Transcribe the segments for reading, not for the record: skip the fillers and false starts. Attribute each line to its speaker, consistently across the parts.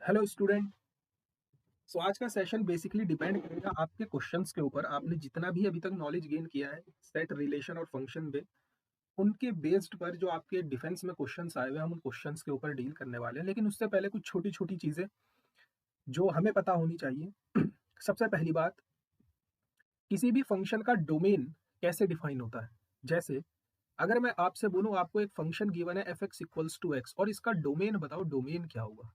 Speaker 1: Hello student. सो आज का session basically depend करेगा आपके क्वेश्चंस के ऊपर। आपने जितना भी अभी तक नॉलेज गेन किया है सेट, रिलेशन और फंक्शन में, उनके बेस्ड पर जो आपके डिफेंस में क्वेश्चंस आए हुए हैं हम उन क्वेश्चंस के ऊपर डील करने वाले हैं। लेकिन उससे पहले कुछ छोटी छोटी चीजें जो हमें पता होनी चाहिए। सबसे पहली बात, किसी भी फंक्शन का डोमेन कैसे डिफाइन होता है। जैसे अगर मैं आपसे बोलूं आपको एक फंक्शन गिवन है f x equals to x और इसका डोमेन बताओ, डोमेन क्या होगा।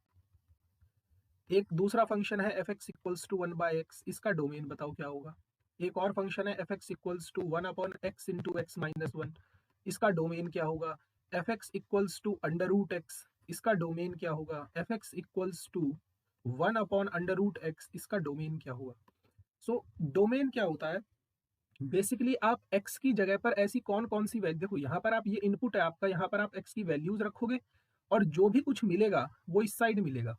Speaker 1: एक दूसरा फंक्शन है f x equals to one by x, इसका डोमेन बताओ क्या होगा। एक और फंक्शन है f x equals to one upon x into x minus one, इसका डोमेन क्या होगा। F x equals to under root x, इसका डोमेन क्या होगा। F x equals to one upon under root x, इसका डोमेन क्या होगा। सो डोमेन क्या होता है, बेसिकली आप x की जगह पर ऐसी कौन कौन सी वैल्यू, देखो यहाँ पर आप, ये इनपुट है आपका, यहाँ पर आप x की वैल्यूज रखोगे और जो भी कुछ मिलेगा वो इस साइड मिलेगा।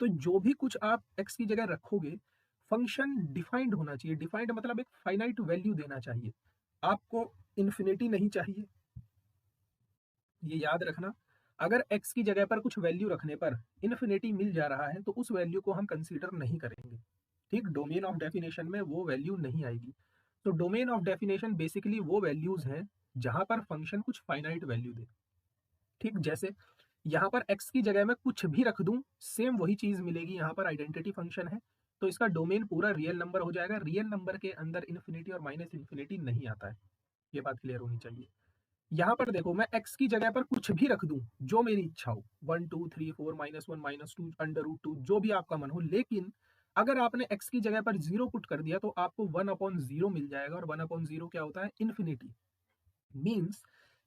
Speaker 1: तो जो भी कुछ आप x की जगह रखोगे, फंक्शन डिफाइंड होना चाहिए। डिफाइंड मतलब एक फाइनाइट वैल्यू देना चाहिए आपको, इन्फिनिटी नहीं चाहिए। ये याद रखना, अगर x की जगह पर कुछ वैल्यू रखने पर इन्फिनिटी मिल जा रहा है तो उस वैल्यू को हम कंसीडर नहीं करेंगे। ठीक, डोमेन ऑफ डेफिनेशन में वो वैल्यू नहीं आएगी। तो डोमेन ऑफ डेफिनेशन बेसिकली वो वैल्यूज हैं जहां पर फंक्शन कुछ फाइनाइट वैल्यू दे। ठीक, जैसे यहाँ पर x की जगह में कुछ भी रख दूं, सेम वही चीज मिलेगी। यहाँ पर आइडेंटिटी फंक्शन है तो इसका डोमेन पूरा रियल नंबर हो जाएगा। रियल नंबर के अंदर इन्फिनिटी और माइनस इन्फिनिटी नहीं आता है, ये बात क्लियर होनी चाहिए। यहाँ पर देखो, मैं x की जगह पर कुछ भी रख दूं जो मेरी इच्छा हो, 1 2 3 4 -1 -2 अंडर रूट 2, जो भी आपका मन हो। लेकिन अगर आपने x की जगह पर जीरो पुट कर दिया तो आपको 1/0 मिल जाएगा, और 1/0 क्या होता है, इन्फिनिटी। मीन्स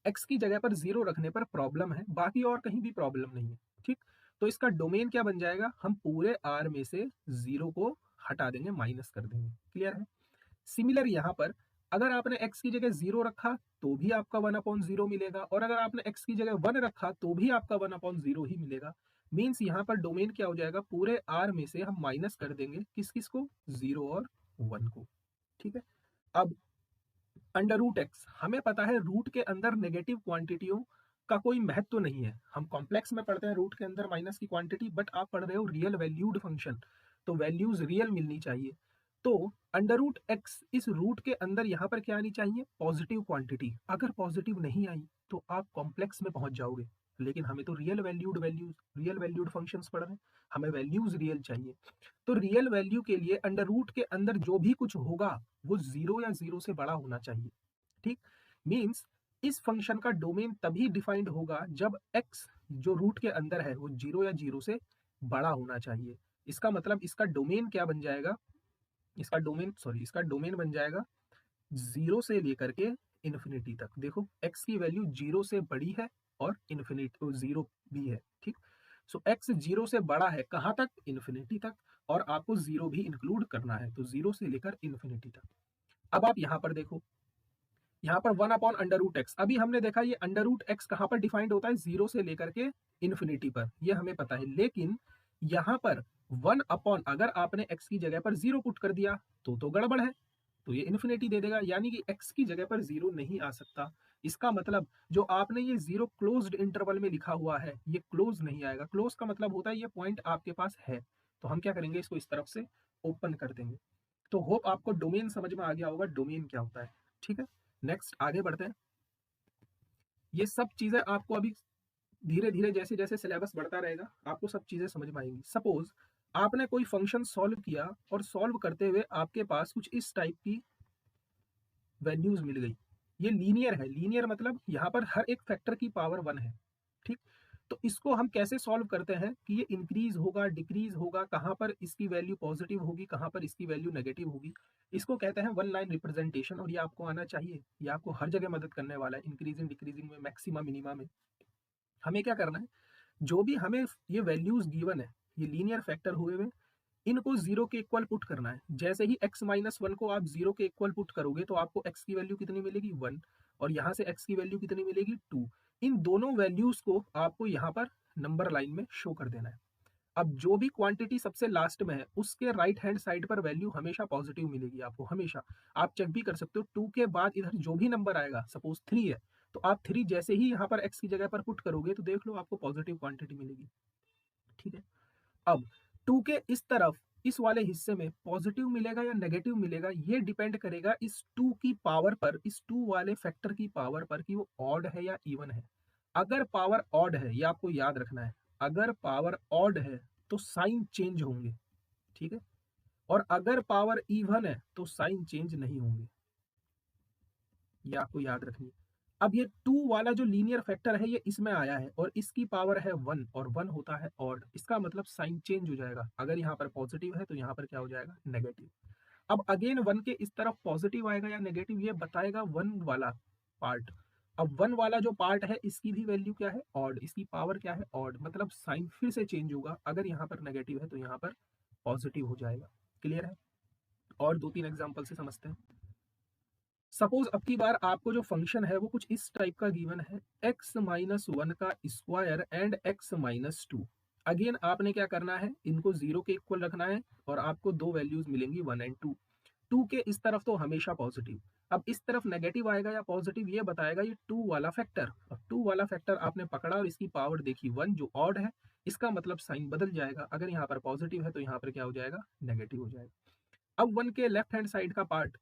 Speaker 1: x की जगह पर जीरो रखने पर प्रॉब्लम है, बाकी और कहीं भी प्रॉब्लम नहीं है। ठीक, तो इसका डोमेन क्या बन जाएगा, हम पूरे r में से जीरो को हटा देंगे, माइनस कर देंगे। क्लियर है। सिमिलर यहाँ पर अगर आपने x की जगह जीरो रखा तो भी आपका 1/0 मिलेगा, और अगर आपने x की जगह 1 रखा तो भी आपका 1/0 ही मिलेगा। मीन्स यहाँ पर डोमेन क्या हो जाएगा, पूरे r में से हम माइनस कर देंगे किस किस को, 0 और 1 को। ठीक है। अब अंडर रूट एक्स, हमें पता है रूट के अंदर नेगेटिव क्वांटिटियों का कोई महत्व नहीं है। हम कॉम्प्लेक्स में पढ़ते हैं रूट के अंदर माइनस की क्वांटिटी, बट आप पढ़ रहे हो रियल वैल्यूड फंक्शन, तो वैल्यूज रियल मिलनी चाहिए। तो अंडर रूट एक्स, इस रूट के अंदर यहाँ पर क्या आनी चाहिए, पॉजिटिव क्वांटिटी। अगर पॉजिटिव नहीं आई तो आप कॉम्प्लेक्स में पहुंच जाओगे। लेकिन हमें तो रियल वैल्यूड फंक्शंस पढ़ रहे हैं, हमें वैल्यूज रियल चाहिए। तो रियल वैल्यू के लिए अंडर रूट के अंदर जो भी कुछ होगा वो जीरो या जीरो से बड़ा होना चाहिए। ठीक, मीन्स इस फंक्शन का डोमेन तभी डिफाइंड होगा जब x जो रूट के अंदर है वो जीरो या जीरो से बड़ा होना चाहिए। इसका मतलब इसका डोमेन क्या बन जाएगा, इसका डोमेन बन जाएगा जीरो से लेकर के इन्फिनिटी तक। देखो x की वैल्यू जीरो से बड़ी है और इन्फिनिटी जीरो भी है। ठीक, सो x जीरो से बड़ा है कहाँ तक, इन्फिनिटी तक, और आपको जीरो भी इंक्लूड करना है, तो जीरो से लेकर इन्फिनिटी तक। अब आप यहाँ पर देखो, यहाँ पर 1/√x, अभी हमने देखा ये अंडर रूट x कहाँ पर डिफाइंड होता है, जीरो से लेकर के इन्फिनिटी पर, ये हमें पता है। लेकिन यहाँ पर 1 अपॉन, अगर आपने x की जगह पर जीरो पुट कर दिया तो गड़बड़ है, तो ये इन्फिनिटी दे देगा, यानी कि x की जगह पर जीरो नहीं आ सकता। इसका मतलब जो आपने ये जीरो क्लोज्ड इंटरवल में लिखा हुआ है ये क्लोज नहीं आएगा। क्लोज का मतलब होता है ये पॉइंट आपके पास है, तो हम क्या करेंगे, इसको इस तरफ से ओपन कर देंगे। तो होप आपको डोमेन समझ में आ गया होगा, डोमेन क्या होता है। ठीक है, नेक्स्ट आगे बढ़ते हैं। ये सब चीजें आपको अभी धीरे धीरे जैसे जैसे सिलेबस बढ़ता रहेगा आपको सब चीजें समझ में आएंगी। सपोज आपने कोई फंक्शन सॉल्व किया और सॉल्व करते हुए आपके पास कुछ इस टाइप की वैल्यूज मिल गई। ये लीनियर है, लीनियर मतलब यहाँ पर हर एक फैक्टर की पावर 1 है। ठीक, तो इसको हम कैसे सॉल्व करते हैं कि ये इंक्रीज होगा डिक्रीज होगा, कहाँ पर इसकी वैल्यू पॉजिटिव होगी कहाँ पर इसकी वैल्यू नेगेटिव होगी, इसको कहते हैं वन लाइन रिप्रेजेंटेशन। और ये आपको आना चाहिए, ये आपको हर जगह मदद करने वाला है, इंक्रीजिंग डिक्रीजिंग में, मैक्सिमा मिनिमा में। हमें क्या करना है, जो भी हमें ये वैल्यूज गिवन है, ये लीनियर फैक्टर हुए हुए, इनको जीरो के इक्वल पुट करना है। जैसे ही x-1 को आप जीरो के इक्वल पुट करोगे तो आपको x की वैल्यू कितनी मिलेगी, 1, और यहाँ से x की वैल्यू कितनी मिलेगी, 2। इन दोनों वैल्यूज को आपको यहाँ पर नंबर लाइन में शो कर देना है। अब जो भी क्वांटिटी सबसे लास्ट में है उसके राइट हैंड साइड पर वैल्यू हमेशा पॉजिटिव मिलेगी आपको, हमेशा। आप चेक भी कर सकते हो, 2 के बाद इधर जो भी नंबर आएगा, सपोज 3 है तो आप 3 जैसे ही यहाँ पर x की जगह पर पुट करोगे तो देख लो आपको पॉजिटिव क्वांटिटी मिलेगी। ठीक है। अब 2 के इस तरफ इस वाले हिस्से में पॉजिटिव मिलेगा या नेगेटिव मिलेगा, ये डिपेंड करेगा इस 2 की पावर पर, इस 2 वाले फैक्टर की पावर पर कि वो ऑड है या इवन है। अगर पावर ऑड है, ये आपको याद रखना है, अगर पावर ऑड है तो साइन चेंज होंगे, ठीक है, और अगर पावर इवन है तो साइन चेंज नहीं होंगे, ये आपको याद रखनी है। अब ये 2 वाला जो लीनियर फैक्टर है ये इसमें आया है और इसकी पावर है 1 और 1 होता है ऑड, इसका मतलब साइन चेंज हो जाएगा। अगर यहाँ पर पॉजिटिव है तो यहाँ पर क्या हो जाएगा, नेगेटिव। अब अगेन 1 के इस तरफ पॉजिटिव आएगा या नेगेटिव, ये बताएगा 1 वाला पार्ट। अब 1 वाला जो पार्ट है इसकी भी वैल्यू क्या है, ऑड, इसकी पावर क्या है, ऑड, मतलब साइन फिर से चेंज होगा। अगर यहाँ पर नेगेटिव है तो यहाँ पर पॉजिटिव हो जाएगा। क्लियर है? और 2-3 एग्जाम्पल से समझते हैं। सपोज अब की बार आपको जो फंक्शन है वो कुछ इस टाइप का गिवन है, x माइनस 1 का square and x minus 2। Again आपने क्या करना है, इनको 0 के इक्वल रखना है और आपको दो वैल्यूज मिलेंगी 1 एंड 2। 2 के इस तरफ तो हमेशा पॉजिटिव, अब इस तरफ नेगेटिव आएगा या पॉजिटिव ये बताएगा ये 2 वाला फैक्टर। अब 2 वाला फैक्टर आपने पकड़ा और इसकी पावर देखी 1 जो ऑड है, इसका मतलब साइन बदल जाएगा। अगर यहाँ पर पॉजिटिव है तो यहाँ पर क्या हो जाएगा, नेगेटिव हो जाएगा। अब 1 के लेफ्ट हैंड साइड का पार्ट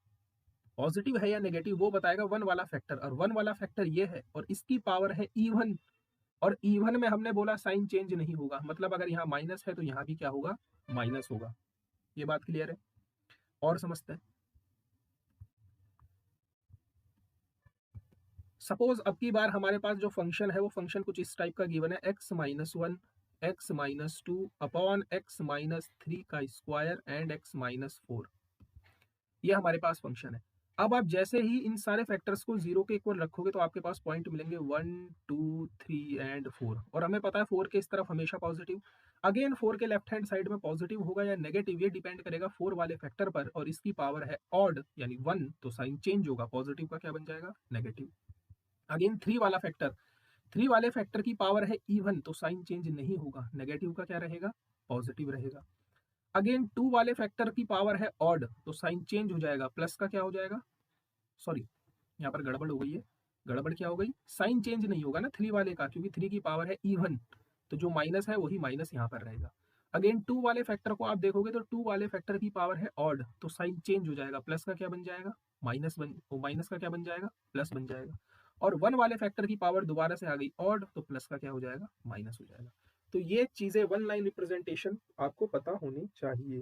Speaker 1: पॉजिटिव है या नेगेटिव वो बताएगा 1 वाला फैक्टर, और 1 वाला फैक्टर ये है और इसकी पावर है इवन, और इवन में हमने बोला साइन चेंज नहीं होगा, मतलब अगर यहाँ माइनस है तो यहाँ भी क्या होगा, माइनस होगा। ये बात क्लियर है? और समझते हैं। सपोज अब की बार हमारे पास जो फंक्शन है वो फंक्शन कुछ इस टाइप का गिवन है, x minus 1 x minus 2 upon x minus 3 का स्क्वायर एंड x माइनस 4। ये हमारे पास फंक्शन है। अब आप जैसे ही इन सारे फैक्टर्स को 0 के इक्वल रखोगे तो आपके पास पॉइंट मिलेंगे 1 2 3 एंड 4, और हमें पता है 4 के इस तरफ हमेशा पॉजिटिव। अगेन 4 के लेफ्ट हैंड साइड में पॉजिटिव होगा या नेगेटिव ये डिपेंड करेगा 4 वाले फैक्टर पर, और इसकी पावर है ऑड यानी 1, तो साइन चेंज होगा, पॉजिटिव का क्या बन जाएगा, नेगेटिव। अगेन 3 वाला फैक्टर, 3 वाले फैक्टर की पावर है इवन, तो साइन चेंज नहीं होगा, नेगेटिव का क्या रहेगा, पॉजिटिव रहेगा। अगेन 2 वाले फैक्टर की पावर है ऑड, तो साइन चेंज हो जाएगा, प्लस का क्या हो जाएगा, सॉरी यहाँ पर गड़बड़ हो गई है, गड़बड़ क्या हो गई, साइन चेंज नहीं होगा ना 3 वाले का, क्योंकि 3 की पावर है इवन, तो जो माइनस है वही माइनस यहाँ पर रहेगा। अगेन 2 वाले फैक्टर को आप देखोगे तो 2 वाले फैक्टर की पावर है ऑड, तो साइन चेंज हो जाएगा, प्लस का क्या बन जाएगा, माइनस का क्या बन जाएगा, प्लस बन जाएगा। और 1 वाले फैक्टर की पावर दोबारा से आ गई ऑड, तो प्लस का क्या हो जाएगा, माइनस हो जाएगा। तो ये चीजें 1 लाइन रिप्रेजेंटेशन आपको पता होनी चाहिए,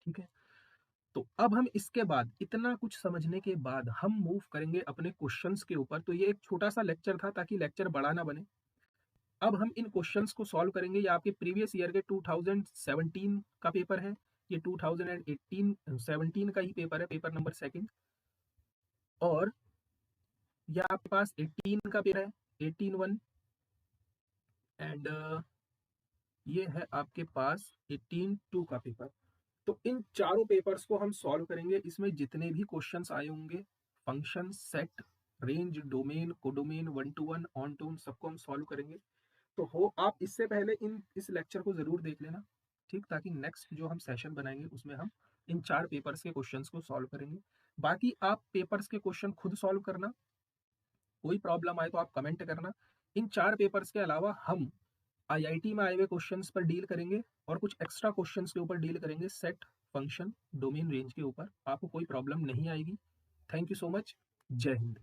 Speaker 1: ठीक है। तो अब हम इसके बाद इतना कुछ समझने के बाद हम मूव करेंगे अपने क्वेश्चंस के ऊपर। तो ये एक छोटा सा लेक्चर था ताकि लेक्चर बड़ा ना बने। अब हम इन क्वेश्चंस को सॉल्व करेंगे। ये आपके प्रीवियस ईयर के 2017 का पेपर है, ये 2018-17 का ही पेपर है, पेपर नंबर 2, और यह आपके पास 18 का पेपर है, 18-1, एंड ये है आपके पास 18-2 का पेपर। तो इन चारों पेपर्स को हम सॉल्व करेंगे। इसमें जितने भी क्वेश्चंस आए होंगे, function, set, range, domain, codomain, 1 to 1, one to one, सबको हम सॉल्व करेंगे। तो हो आप इससे पहले इस लेक्चर को जरूर देख लेना, ठीक, ताकि नेक्स्ट जो हम सेशन बनाएंगे उसमें हम इन 4 पेपर्स के क्वेश्चंस को सॉल्व करेंगे। बाकी आप पेपर्स के क्वेश्चन खुद सॉल्व करना, कोई प्रॉब्लम आए तो आप कमेंट करना। इन 4 पेपर्स के अलावा हम आईआईटी में आए हुए क्वेश्चंस पर डील करेंगे और कुछ एक्स्ट्रा क्वेश्चंस के ऊपर डील करेंगे, सेट, फंक्शन, डोमेन, रेंज के ऊपर। आपको कोई प्रॉब्लम नहीं आएगी। Thank you so much. जय हिंद।